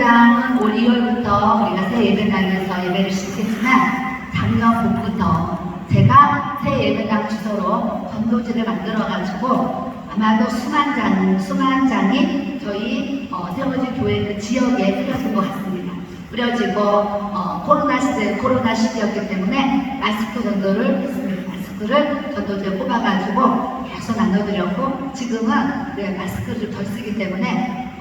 예배당은 올 2월부터 우리가 새 예배당에서 예배를 시작했지만 작년 봄부터 제가 새 예배당 주소로 전도지를 만들어가지고 아마도 수만 장이 저희 세워진 교회 그 지역에 뿌려진 것 같습니다. 뿌려지고 코로나 시기였기 때문에 마스크 전도를 했습니다. 마스크를 전도지에 뽑아가지고 계속 나눠드렸고 지금은 마스크를 덜 쓰기 때문에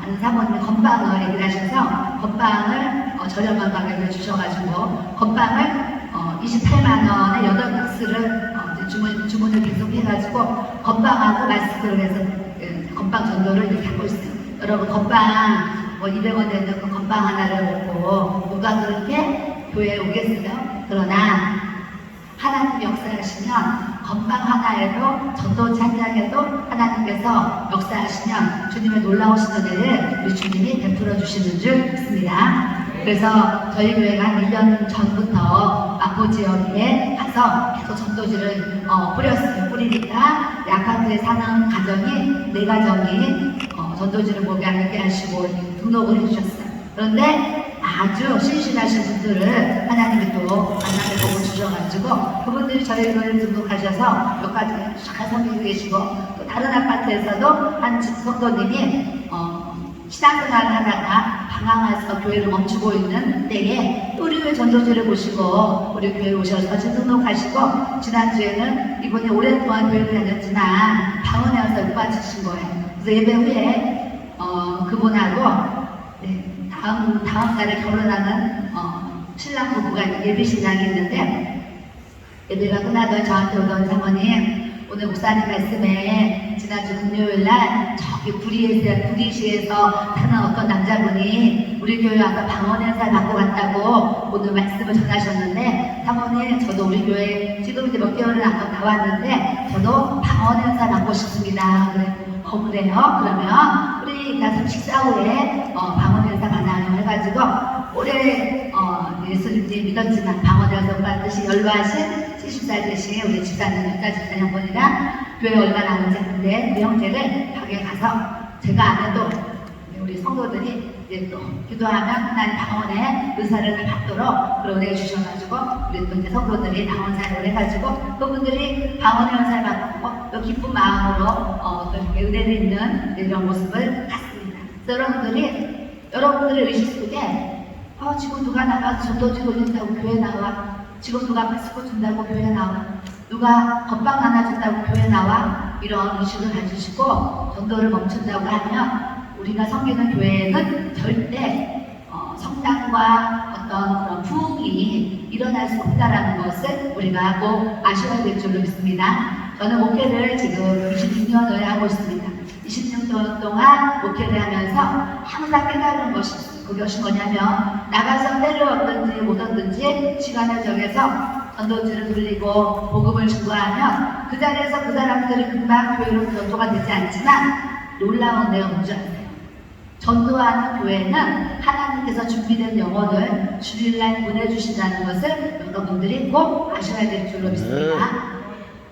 아는 사모님이 건빵을 얘기를 하셔서 건빵을 저렴한 가격에 주셔가지고 건빵을 28만 원에 8박스를 주문을 계속 해가지고 건빵하고 마스크를 해서 건빵 전도를 이렇게 하고 있어요. 여러분 건빵 200원 되는 그 건빵 하나를 먹고 누가 그렇게 교회에 오겠어요? 그러나 하나님 역사하시면 건빵 하나에도 전도지 한 장에도 하나님께서 역사하시면 주님의 놀라우신 은혜를 우리 주님이 베풀어 주시는 줄 믿습니다. 그래서 저희 교회가 1년 전부터 마포 지역에 가서 계속 전도지를 뿌리니까 아파트에 사는 가정이 4가정이 전도지를 보게 하시고 등록을 해주셨어요. 그런데 아주 신실하신 분들을 하나님이 또 만나게 보고 주셔가지고 그분들이 저희 교회를 등록하셔서 몇 가지 잘 섬기고 계시고 또 다른 아파트에서도 한 성도님이 신앙생활을 하다가 방황해서 교회를 멈추고 있는 때에 우리 교회 전도지를 보시고 우리 교회에 오셔서 등록하시고 지난주에는 이분이 오랫동안 교회를 다녔지만 방언에 와서 못 받으신 거예요. 그래서 예배 후에 그분하고 다음 달에 결혼하는 신랑 부부가 예비신랑이 있는데 예배가 끝나던 저한테 오던 사모님 오늘 목사님 말씀에 지난주 금요일날 저기 구리시에서 사는 어떤 남자분이 우리 교회 와서 방언 연사를 받고 갔다고 오늘 말씀을 전하셨는데 사모님 저도 우리 교회 지금 이제 몇 개월은 아까 나왔는데 저도 방언 연사 받고 싶습니다. 그래요? 그러면 우리 가서 식사 후에 방언 연사 받아요 해가지고 올해 예수님이 믿었지만 방언 연사 받듯이 연로하신 70살 되신 우리 집사님 집사님분이랑 교회 얼마 남은지 아는데 그 형제를 가게 가서 제가 안 해도 우리 성도들이 이제 또 기도하면 하나님 방언의 의사를 받도록 은혜 주셔가지고 우리 또 이제 성도들이 방언 사역을 해가지고 그분들이 방언의 은사를 받고 또 기쁜 마음으로 또 이렇게 은혜를 있는 이런 모습을 갖습니다. 여러분들의 의식 속에 지금 누가 나가서 전도지 돌린다고 교회 나와, 지금 누가 마스크 준다고 교회 나와, 누가 건빵 하나 준다고 교회 나와, 이런 의식을 가지시고 전도를 멈춘다고 하면 우리가 섬기는 교회는 절대 성장과 어떤 그런 부흥이 일어날 수 없다라는 것을 우리가 꼭 아셔야 될 줄로 믿습니다. 저는 목회를 지금 26년을 하고 있습니다. 26년 동안 목회를 하면서 항상 깨달은 것이 있어요. 그것이 뭐냐면 나가서 때를 얻든지 못 얻든지 시간을 정해서 전도지를 돌리고 복음을 증거하면 그 자리에서 그 사람들이 금방 교회로 전도가 되지 않지만 놀라운 내가 뭔지 아세요? 전도하는 교회는 하나님께서 준비된 영혼을 주일날 보내주신다는 것을 여러분들이 꼭 아셔야 될 줄로 믿습니다.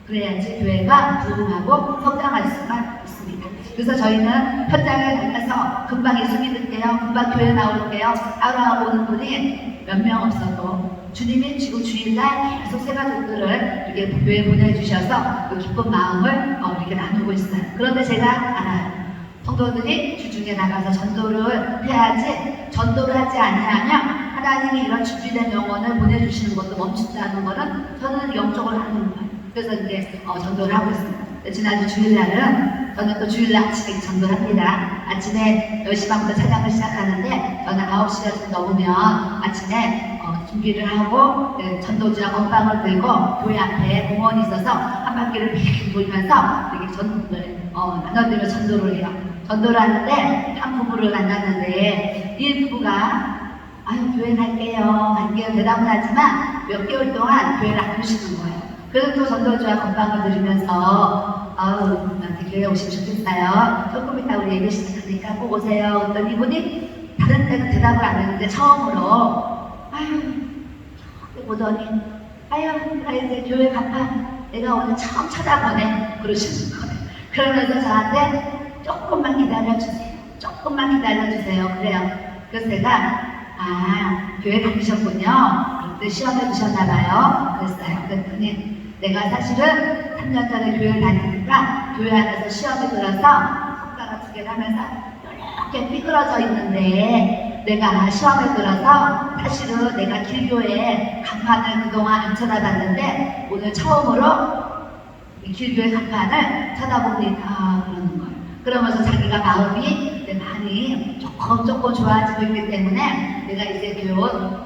그래야지 교회가 부흥하고 성장할 수가 있습니다. 그래서 저희는 현장에 나가서 금방 예수 믿을게요, 금방 교회 나올게요 따라오는 오는 분이 몇 명 없어도 주님이 지금 주일날 계속 새가족들을 이렇게 교회에 보내주셔서 그 기쁜 마음을 이렇게 나누고 있어요. 그런데 제가 알아요. 성도들이 주중에 나가서 전도를 해야지, 전도를 하지 않으면 하나님이 이런 준비된 영혼을 보내주시는 것도 멈춘다는 것은 저는 영적으로 하는 거예요. 그래서 이제 전도를 하고 있습니다. 지난주 주일날은 저는 또 주일날 아침에 전도를 합니다. 아침에 10시 반부터 찬양을 시작하는데 저는 9시가 좀 넘으면 아침에 준비를 하고 전도지와 건빵을 들고 교회 앞에 공원이 있어서 한 바퀴를 빙 돌면서 이렇게 나눠드리며 전도를 해요. 전도를 하는데 한 부부를 만났는데 이 부부가 교회 갈게요 대답은 하지만 몇 개월 동안 교회를 안 오시는 거예요. 그래서 또 전도지와 건빵을 드리면서 나한테 교회 오시면 좋겠어요. 조금 이따 우리 예배 시작하니까 꼭 오세요. 어떤 이분이 다른 때는 대답을 안 했는데 처음으로 보더니 나 이제 교회 가판 내가 오늘 처음 찾아보네 그러시는 거예요. 그러면서 저한테 조금만 기다려주세요. 그래요. 그래서 제가 교회 다니셨군요. 그때 시험해 주셨나봐요. 그랬어요. 그랬더니 내가 사실은 3년 전에 교회를 다니니까 교회 안에서 시험에 들어서 손가락 2개를 하면서 이렇게 삐그러져 있는데 내가 시험에 들어서 사실은 내가 길교회 간판을 그동안 안 쳐다봤는데 오늘 처음으로 이 길교회 간판을 쳐다봅니다. 그러는 거예요. 그러면서 자기가 마음이 많이 조금 좋아지고 있기 때문에 내가 이제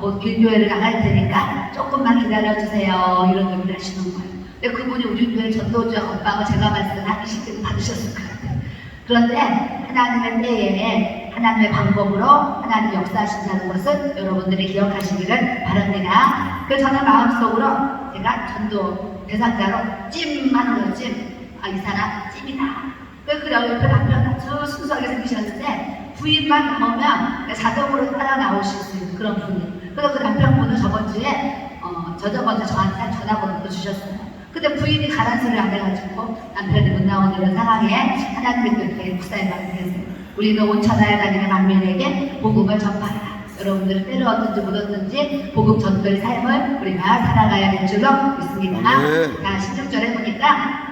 곧 길교회를 나갈 테니까 조금만 기다려주세요. 이런 얘기를 하시는 거예요. 근데 그분이 우리 교회 전도주 오빠가 제가 말씀하기 쉽게 받으셨을 것 같아요. 그런데 하나님의 때에 하나님의 방법으로 하나님 역사하신다는 것을 여러분들이 기억하시기를 바랍니다. 그래서 저는 마음속으로 제가 전도 대상자로 찜하는 거예요. 이 사람 찜이다. 그래 옆에 남편 아주 순수하게 생기셨는데 부인만 나오면 자동으로 따라 나오실 수 있는 그런 분이. 그래서 그 남편분은 저번 주에 저한테 전화번호도 주셨어요. 근데 부인이 가란 소리를 안 해가지고 남편이 못 나오는 이런 상황에 하나님의 뜻에 목사님 말씀하세요. 우리는 온 천하에 다니는 만민에게 복음을 전파하라. 여러분들 때를 얻든지 못 얻든지 복음 전도의 삶을 우리가 살아가야 될 줄로 믿습니다. 자, 16절에 보니까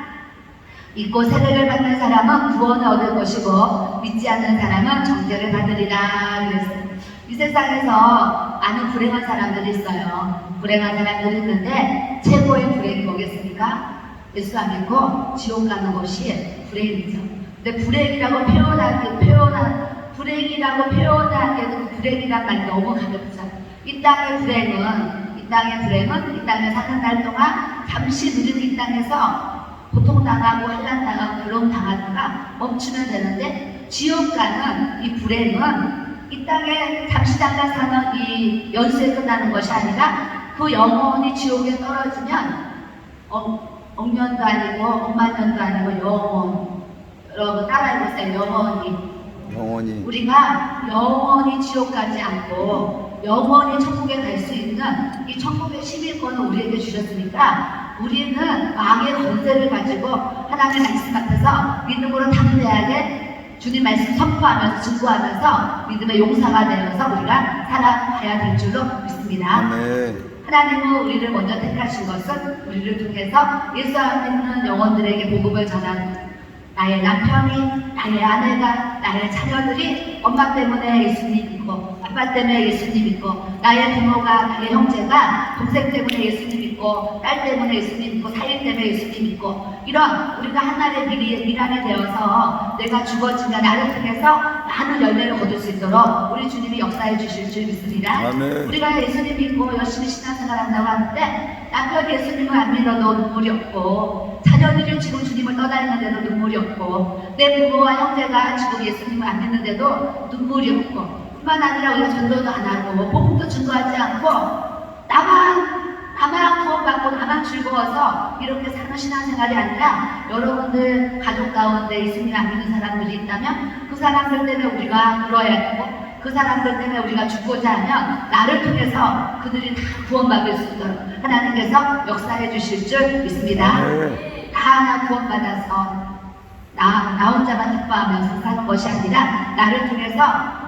믿고 세례를 받는 사람은 구원을 얻을 것이고 믿지 않는 사람은 정죄를 받으리라 그랬어요. 이 세상에서 많은 불행한 사람들이 있어요. 불행한 사람들이 있는데 최고의 불행이 뭐겠습니까? 예수 안 믿고 지옥 가는 것이 불행이죠. 근데 불행이라고 표현하기에도 그 불행이란 말이 너무 가볍죠. 이 땅의 불행은 이 땅에 사는 날 동안 잠시 누리는 이 땅에서 고통당하고 환난당하고 괴로움당하다가 멈추면 되는데 지옥 가는 이 불행은 이 땅에 잠시 잠깐 사는 이 연수에 끝나는 것이 아니라 그 영원히 지옥에 떨어지면 억년도 아니고 억만년도 아니고 영원. 여러분 따라해보세요. 영원히. 우리가 영원히 지옥 가지 않고 영원히 천국에 갈 수 있는 이 천국의 시민권을 우리에게 주셨으니까 우리는 왕의 권세를 가지고 하나님의 말씀 앞에서 믿음으로 담대하게 주님 말씀 선포하면서 증거하면서 믿음의 용사가 되어서 우리가 살아가야 될 줄로 믿습니다. 하나님은 우리를 먼저 택하신 것은 우리를 통해서 예수 안 믿는 영혼들에게 복음을 전하는 나의 남편이, 나의 아내가, 나의 자녀들이 엄마 때문에 예수님 믿고 아빠 때문에 예수님 믿고 나의 부모가, 나의 형제가 동생 때문에 예수님 믿고 딸 때문에 예수님 믿고 사위 때문에 예수님 믿고 이런 우리가 하나의 미란이 되어서 내가 죽어지면 나를 통해서 많은 열매를 거둘 수 있도록 우리 주님이 역사해 주실 줄 믿습니다. 아멘. 우리가 예수님 믿고 열심히 신앙생활 한다고 하는데 남편이 예수님을 안 믿어도 눈물이 없고 자녀들이 지금 주님을 떠나있는데도 눈물이 없고 내 부모와 형제가 지금 예수님을 안 믿는데도 눈물이 없고 뿐만 아니라 우리가 전도도 안 하고 복음도 증거하지 않고 나만 구원받고 나만 즐거워서 이렇게 사는 신앙생활이 아니라 여러분들 가족 가운데 예수님 안 믿는 사람들이 있다면 그 사람들 때문에 우리가 울어야 되고 그 사람들 때문에 우리가 죽고자 하면 나를 통해서 그들이 다 구원받을 수 있도록 하나님께서 역사해 주실 줄 믿습니다. 다 하나 구원받아서 나 혼자만 기뻐하면서 사는 것이 아니라 나를 통해서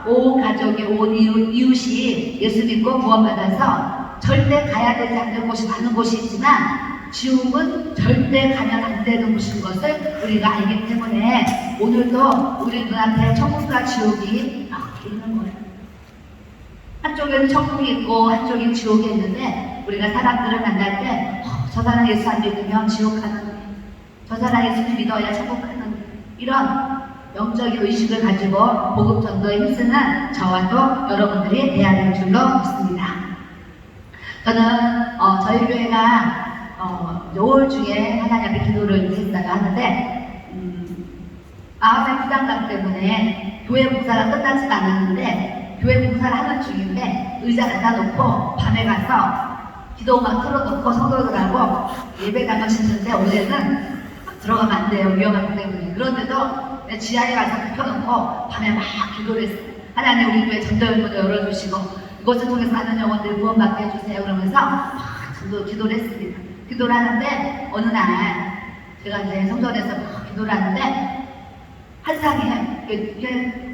온 가족이 온 이웃이 예수 믿고 구원받아서 절대 가야 되지 않는 곳이 많은 곳이 있지만 지옥은 절대 가면 안 되는 곳인 것을 우리가 알기 때문에 오늘도 우리 눈앞에 천국과 지옥이 이렇게 있는 거예요. 한쪽에는 천국이 있고 한쪽에 지옥이 있는데 우리가 사람들을 만날 때 저 사람 예수 안 믿으면 지옥 가는데 저 사람 예수를 믿어야 천국 가는데 이런 영적인 의식을 가지고 복음 전도에 힘쓰는 저와도 여러분들이 돼야 될 줄로 믿습니다. 저는 저희 교회가 5월 중에 하나님 앞에 기도를 드린다고 하는데 마음의 부담감 때문에 교회 봉사가 끝나지도 않았는데 교회 봉사를 하는 중인데 의자 갖다 놓고 밤에 가서 기도만 틀어놓고 성도들하고 예배 나가시는데 원래는 들어가면 안 돼요. 위험하기 때문에. 그런데도 지하에 가서 눕혀놓고 밤에 막 기도를 했어요. 하나님 우리 교회 전도연구도 열어주시고 이것을 통해서 많은 영혼들을 구원받게 해주세요. 그러면서 막 기도를 했습니다. 기도를 하는데 어느 날 제가 이제 성전에서 막 기도를 하는데 환상에 이게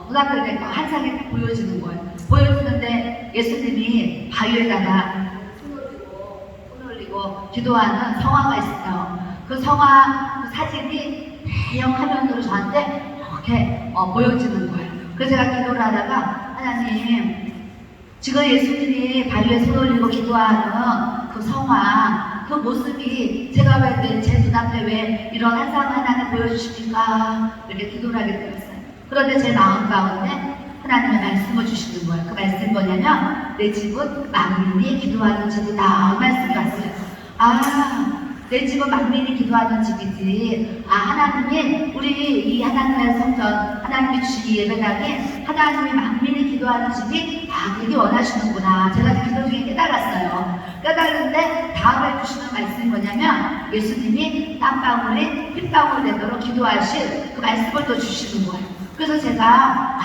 문학관에 환상이 보여지는 거예요. 보여지는데 예수님이 바위에다가 손 올리고 기도하는 성화가 있어요. 그 성화 그 사진이 대형 화면으로 저한테 이렇게 보여지는 거예요. 그래서 제가 기도를 하다가 하나님, 지금 예수님이 바위에 손 올리고 기도하는 그 성화, 그 모습이 제가 왜 제 눈앞에 왜 이런 환상 하나를 보여주십니까? 이렇게 기도를 하게 되었어요. 그런데 제 마음 가운데 하나님의 말씀을 주시는 거예요. 그 말씀이 뭐냐면 내 집은 만민이 기도하는 집이다. 이 말씀이 왔어요. 아, 내 집은 만민이 기도하는 집이지. 아, 하나님이 우리 이 하나님의 성전, 하나님이 주신 이 예배당에 하나님이 만민이 기도하는 집이 되게 원하시는구나. 제가 기도 중에 깨달았어요. 깨달았는데 다음에 주시는 말씀이 뭐냐면 예수님이 땀방울이 핏방울 되도록 기도하실 그 말씀을 또 주시는 거예요. 그래서 제가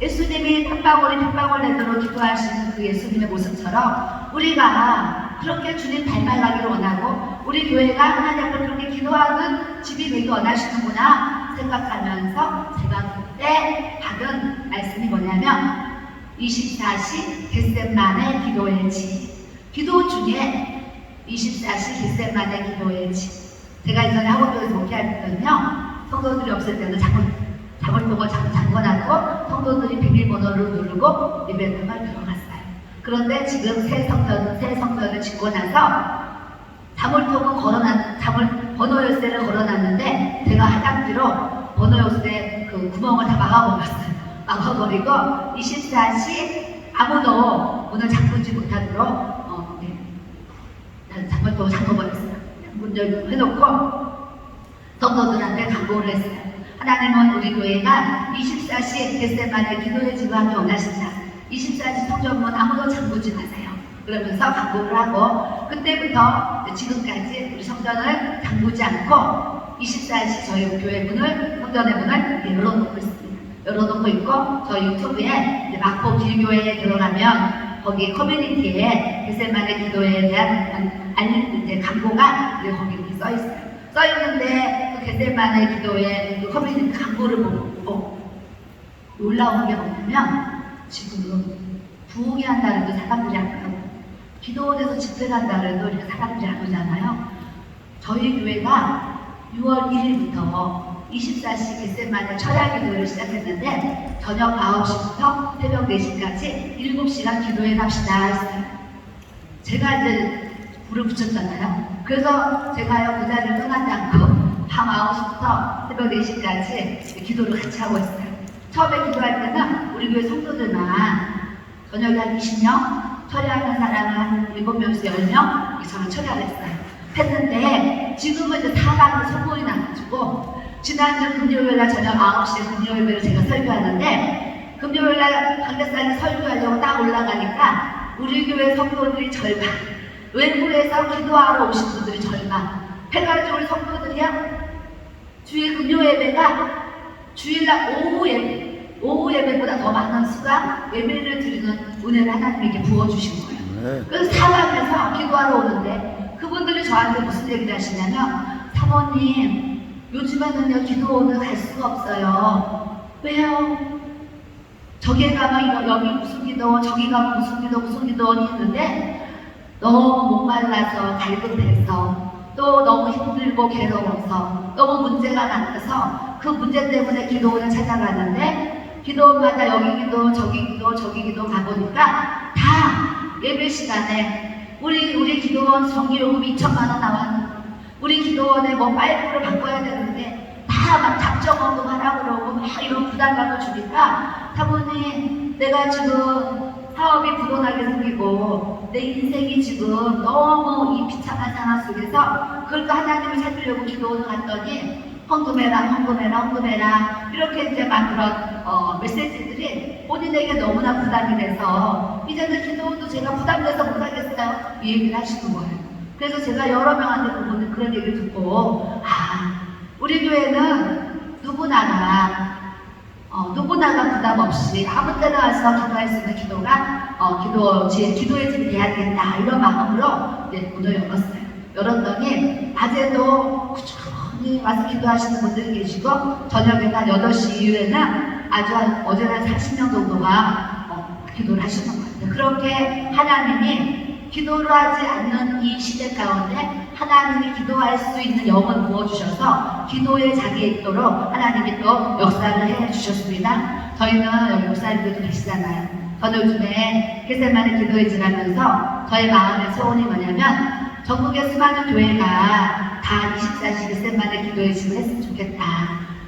예수님이 땀방울이 핏방울 되도록 기도하시는 그 예수님의 모습처럼 우리가 그렇게 주님 닮아가기를 원하고 우리 교회가 하나님 앞에 그렇게 기도하는 집이 되기 원하시는구나 생각하면서 제가 그때 받은 말씀이 뭐냐면 24시 겟셋만의 기도의 집. 기도 중에 24시 겟셋만의 기도의 집. 제가 이전에 학원교에서 목회할 때는요, 성도들이 없을 때는 잠을 보고 잠궈놨고 성도들이 비밀번호를 누르고 예배당을 들어갔어요. 그런데 지금 새 성전을 짓고 나서 번호 열쇠를 걸어놨는데 제가 하단기로 번호 열쇠 그 구멍을 다 막아버렸어요. 막아버리고 24시 아무도 문을 잠그지 못하도록 잠을 또 잠궈버렸어요. 문 열고 해놓고 성도들한테 강구를 했어요. 하나님은 우리 교회가 24시 겟셋만의 기도의 집을 하기 원하신다. 24시 성전문 아무도 잠그지 마세요. 그러면서 강구를 하고 그때부터 지금까지 우리 성전을 잠그지 않고 24시 저희 교회 문을, 성전의 문을 열어놓고 있습니다. 열어놓고 있고 저 유튜브에 마포 길교회에 들어가면 거기 커뮤니티에 겟셋만의 기도에 대한 광고가 거기 이렇게 써 있어요. 써 있는데 그 겟셋만의 기도에 그 커뮤니티 광고를 보고 놀라운 게 뭐냐면 지금 부흥이 한다는데 사람들이 안 가고 기도원에서 집회를 한다는데 이렇게 사람들이 안 오잖아요. 저희 교회가 6월 1일부터 24시 겟셋만의 철야 기도를 시작했는데 저녁 9시부터 새벽 4시까지 7시간 기도해 갑시다 했어요. 제가 이제 불을 붙였잖아요. 그래서 제가요 그 자리를 떠나지 않고 밤 9시부터 새벽 4시까지 기도를 같이 하고 있어요. 처음에 기도할 때는 우리 교회 성도들만 저녁에 한 20명, 철야하는 사람은 한 7명에서 10명 이상을 철야를 했는데 지금은 이제 사방으로 소문이 나가지고 지난주 금요일날 저녁 9시에 금요일배를 제가 설교하는데 금요일날 강대상에 설교하려고 딱 올라가니까 우리 교회 성도들이 절반, 외부에서 기도하러 오신 분들이 절반 해가지고 우리 성도들이야 주일 금요 예배가 주일날 오후 예배보다 더 많은 수가 예배를 드리는 은혜를 하나님에게 부어주신 거예요. 그래서 사방에서 기도하러 오는데 그분들이 저한테 무슨 얘기를 하시냐면 사모님 요즘에는요 기도원을 갈 수가 없어요. 왜요? 저기 가면 여기 무슨 기도원, 저기 가면 무슨 기도원이 있는데 너무 목말라서 갈급해서 또 너무 힘들고 괴로워서 너무 문제가 많아서 그 문제 때문에 기도원을 찾아가는데 기도원마다 여기 기도 저기 기도 가보니까 다 예배 시간에 우리 기도원 정기요금이 2천만원 나왔는데 우리 기도원에 뭐 파이프를 바꿔야 되는데 다 막 작정원금 하라고 그러고 막 이런 부담감을 주니까 사모님 내가 지금 사업이 불온하게 생기고 내 인생이 지금 너무 이 비참한 상황 속에서 그러니까 하나님을 찾으려고 기도원을 갔더니 헌금해라 이렇게 이제 막 그런 메시지들이 본인에게 너무나 부담이 돼서 이제는 기도원도 제가 부담돼서 못하겠어요 이 얘기를 하시는 거예요. 그래서 제가 여러 명한테 그런 얘기를 듣고 우리 교회는 누구나가 부담 없이 아무 때나 와서 기도할 수 있는 기도가 기도의 집이 돼야 된다 이런 마음으로 문을 열었어요. 열었더니 낮에도 천천히 와서 기도하시는 분들이 계시고, 저녁에 한 8시 이후에는 아주 어제 한 40명 정도가 기도를 하시는 것 같아요. 그렇게 하나님이 기도를 하지 않는 이 시대 가운데 하나님이 기도할 수 있는 영을 부어주셔서 기도의 자리에 있도록 하나님이 또 역사를 해주셨습니다. 저희는 여기 목사님들도 계시잖아요. 저는 요즘에 겟세마네 기도회 지나면서 저의 마음의 소원이 뭐냐면 전국의 수많은 교회가 다 24시 겟세마네 기도회 집을 했으면 좋겠다.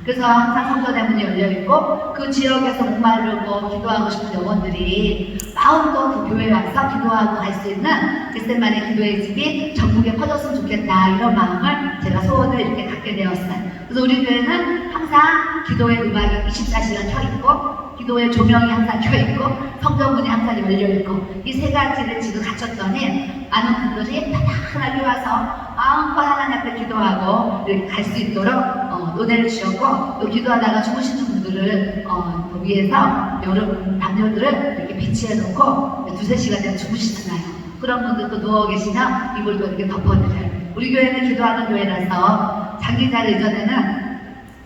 그래서 항상 성전의 문이 열려있고 그 지역에서 목마르고 기도하고 싶은 영혼들이 마음껏 그 교회에 와서 기도하고 갈 수 있는 겟세마네 기도의 집이 전국에 퍼졌으면 좋겠다, 이런 마음을 제가 소원을 이렇게 갖게 되었어요. 그래서 우리 교회는 항상 기도의 음악이 24시간 켜있고 기도의 조명이 항상 켜있고 성전문이 항상 열려있고 이 세 가지를 지금 갖췄더니 많은 분들이 편안하게 와서 마음껏 하나님 앞에 기도하고 이렇게 갈 수 있도록 노래를 주셨고, 또 기도하다가 죽으시는 분들을 위해서 여러분 남녀들을 이렇게 비치해 놓고 2-3시간 되면 죽으시잖아요. 그런 분들도 누워 계시면 이불도 이렇게 덮어드려요. 우리 교회는 기도하는 교회라서 장기자를 이전에는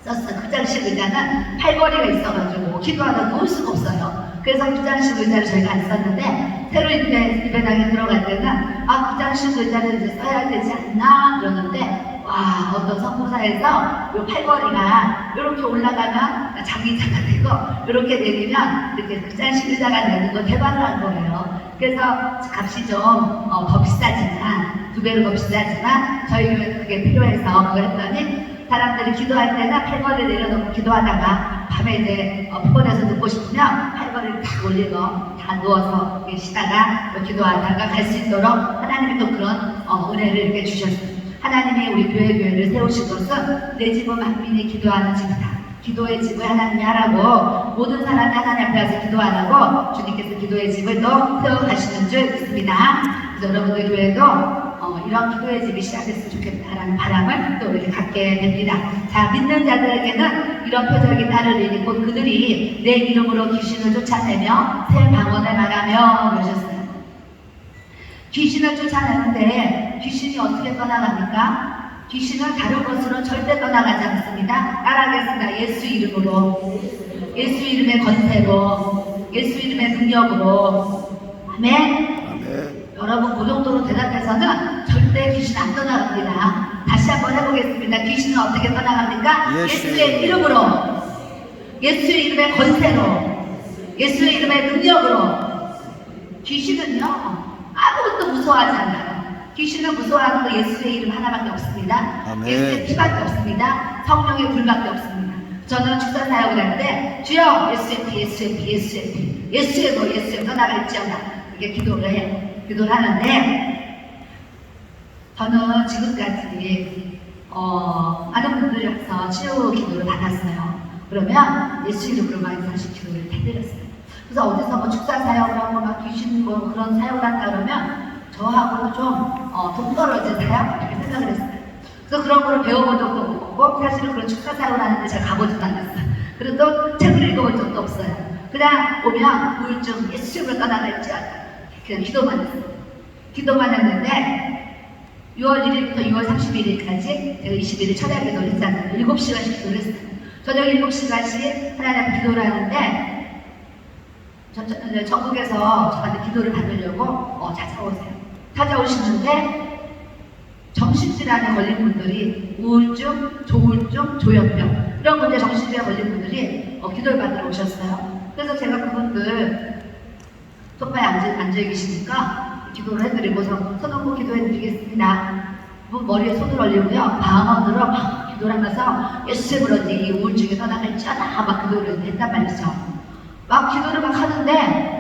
썼어요. 그 장식 의자는 팔걸이가 있어가지고 기도하다 누울 수가 없어요. 그래서 그 장식 의자를 저희가 안 썼는데, 새로 예배당에 들어갈 때는 그 장식 의자를 이제 써야 되지 않나 그러는데, 와, 어떤 선교사에서 이 팔걸이가 이렇게 올라가면 장기자가 되고 이렇게 내리면 이렇게 그 장식 의자가 되는 거 대박을 한 거예요. 그래서 값이 좀 더 비싸지만, 2배로 더 비싸지만 저희 교회는 그게 필요해서 그걸 했더니, 사람들이 기도할 때는 팔걸이를 내려놓고 기도하다가 밤에 이제 피곤해서 눕고 싶으면 팔걸이를 탁 올리고 다 누워서 쉬다가 기도하다가 갈 수 있도록 하나님이 또 그런 은혜를 이렇게 주셨어요. 하나님이 우리 교회를 세우신 것은 내 집은 만민이 기도하는 집이다. 기도의 집을 하나님이 하라고, 모든 사람이 하나님 앞에 가서 기도하라고 주님께서 기도의 집을 또 세워가시는 줄 믿습니다. 그래서 여러분들 교회도 이런 기도의 집이 시작됐으면 좋겠다라는 바람을 또 이렇게 갖게 됩니다. 자, 믿는 자들에게는 이런 표적이 따르리니 곧 그들이 내 이름으로 귀신을 쫓아내며 새 방언을 말하며 그러셨어요. 귀신을 쫓아내는데 귀신이 어떻게 떠나갑니까? 귀신은 다른 것으로 절대 떠나가지 않습니다. 따라하겠습니다. 예수 이름으로, 예수 이름의 권세로, 예수 이름의 능력으로. 아멘. 여러분 그 정도로 대답해서는 절대 귀신 안 떠나갑니다. 다시 한번 해보겠습니다. 귀신은 어떻게 떠나갑니까? 예수의 이름으로, 예수의 이름의 권세로, 예수의 이름의 능력으로. 귀신은요 아무것도 무서워하지 않아요. 귀신을 무서워하는 거 예수의 이름 하나밖에 없습니다. 아멘. 예수의 피밖에 없습니다. 성령의 불밖에 없습니다. 저는 축사 사역을 할 때 주여 예수의 피, 예수의 피, 예수의 피, 예수의 뭐 예수의 떠나갈지어다 이렇게 기도를 하는데, 저는 지금까지 많은 분들이 와서 치유 기도를 받았어요. 그러면 예수 이름으로만 사실 기도를 해드렸어요. 그래서 어디서 뭐 축사 사역을 하고 막 귀신 뭐 그런 사역을 한다 그러면 저하고도 좀 동떨어진 사역 이렇게 생각을 했어요. 그래서 그런 거를 배워본 적도 없고, 사실은 그런 축사 사역을 하는데 제가 가보지도 않았어요. 그래도 책을 읽어본 적도 없어요. 그냥 오면 우울증 예수 이름으로 떠나갈지어다 그냥 기도만 했어요. 기도만 했는데 6월 1일부터 6월 31일까지 제가 21일 철야 기도를 했잖아요. 7시간씩 기도를 했어요. 저녁 7시간씩 하나님 앞에 기도를 하는데, 전국에서 저한테 기도를 받으려고 찾아오시는데 정신질환에 걸린 분들이 우울증, 조울증, 조현병 이런 문제 정신질환에 걸린 분들이 기도를 받으러 오셨어요. 그래서 제가 그분들 소파에 앉아 계시니까 기도를 해드리고서 손 얹고 기도해드리겠습니다. 머리에 손을 올리고요 방언으로 막 기도를 하면서 예수의 그런지 이 우울증이 떠나갈지어다 막 기도를 했단 말이죠. 막 기도를 막 하는데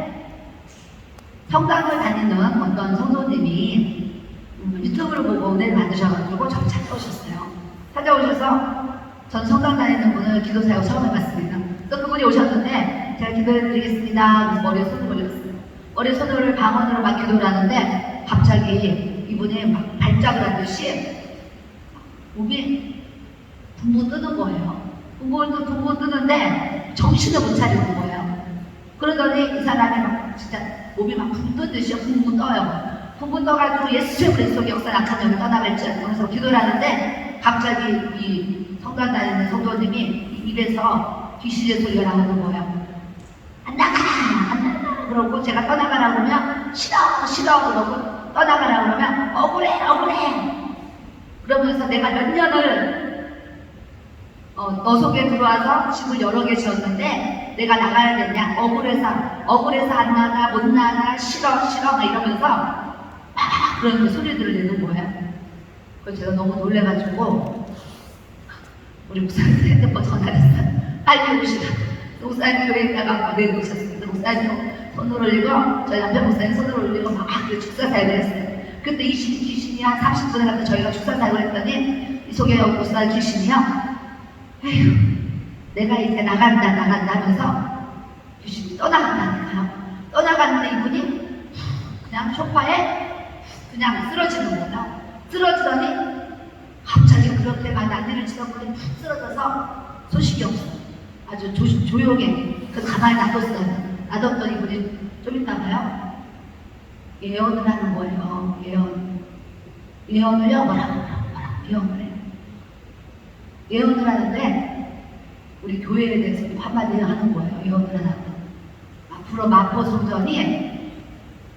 성당을 다니는 어떤 성도님이 유튜브를 보고 은혜를 받으셔가지고 저를 찾아오셨어요. 찾아오셔서 전 성당 다니는 분을 기도 사역 처음 해봤습니다. 그래서 그분이 오셨는데 제가 기도해드리겠습니다. 머리에 손을 올렸어요. 머리에 손을 방언으로 막 기도를 하는데 갑자기 이분이 막 발작을 하듯이 몸이 붕붕 뜨는 거예요. 붕붕 뜨는데 정신을 못 차리는 거예요. 그러더니 이 사람이 막 진짜 몸이 막 붕 뜨듯이 붕붕 떠요. 붕붕 떠가지고 예수의 그리스도의 역사 악한 영이 떠나갈지 않고 그래서 기도를 하는데 갑자기 이 성당 다니는 성도님이 입에서 귀신의 소리가 나오는 거예요. 안 나가! 안 나가! 그러고 제가 떠나가라 그러면 싫어! 싫어! 그러고 떠나가라 그러면 억울해! 억울해! 그러면서 내가 몇 년을 너 속에 들어와서 집을 여러 개 지었는데 내가 나가야 되냐? 억울해서 안 나가, 못 나가, 싫어, 싫어 막 이러면서 막 그런 소리들을 내는 거예요. 그래서 제가 너무 놀래가지고 우리 목사님한테 핸드폰 전화를 했어요. 빨리 오시라. 목사님 교회에 있다가 내놓으셨습니다. 목사님 손을 올리고 저희 남편 목사님 손을 올리고 막 축사 사역을 했어요. 그때 이 귀신이 한 30분에 갔다 저희가 축사 사역을 했더니 이 속에 목사 귀신이요. 에휴, 내가 이제 나간다 하면서 귀신이 떠나간다니까요. 떠나갔는데 이분이 그냥 소파에 그냥 쓰러지는 거예요. 쓰러지더니 갑자기 그렇게 막 난리를 치던 분이 푹 쓰러져서 소식이 없어요. 아주 조용해. 그 가만히 놔뒀어요. 놔뒀더니 이분이 좀 있다 봐요. 예언을 하는 거예요. 예언을요, 뭐라고 예언을 해요. 예언을 하는데 우리 교회에 대해서 한마디 하는 거예요. 예언을 하는데 앞으로 마포 성전이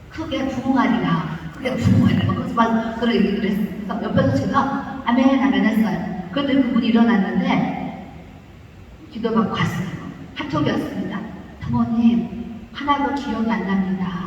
크게 부흥하리라. 그래서 막 그런 얘기를 했어요. 그래서 옆에서 제가 아멘 했어요. 그런데 그분이 일어났는데 기도받고 갔어요. 카톡이었습니다. 사모님 하나도 기억이 안 납니다.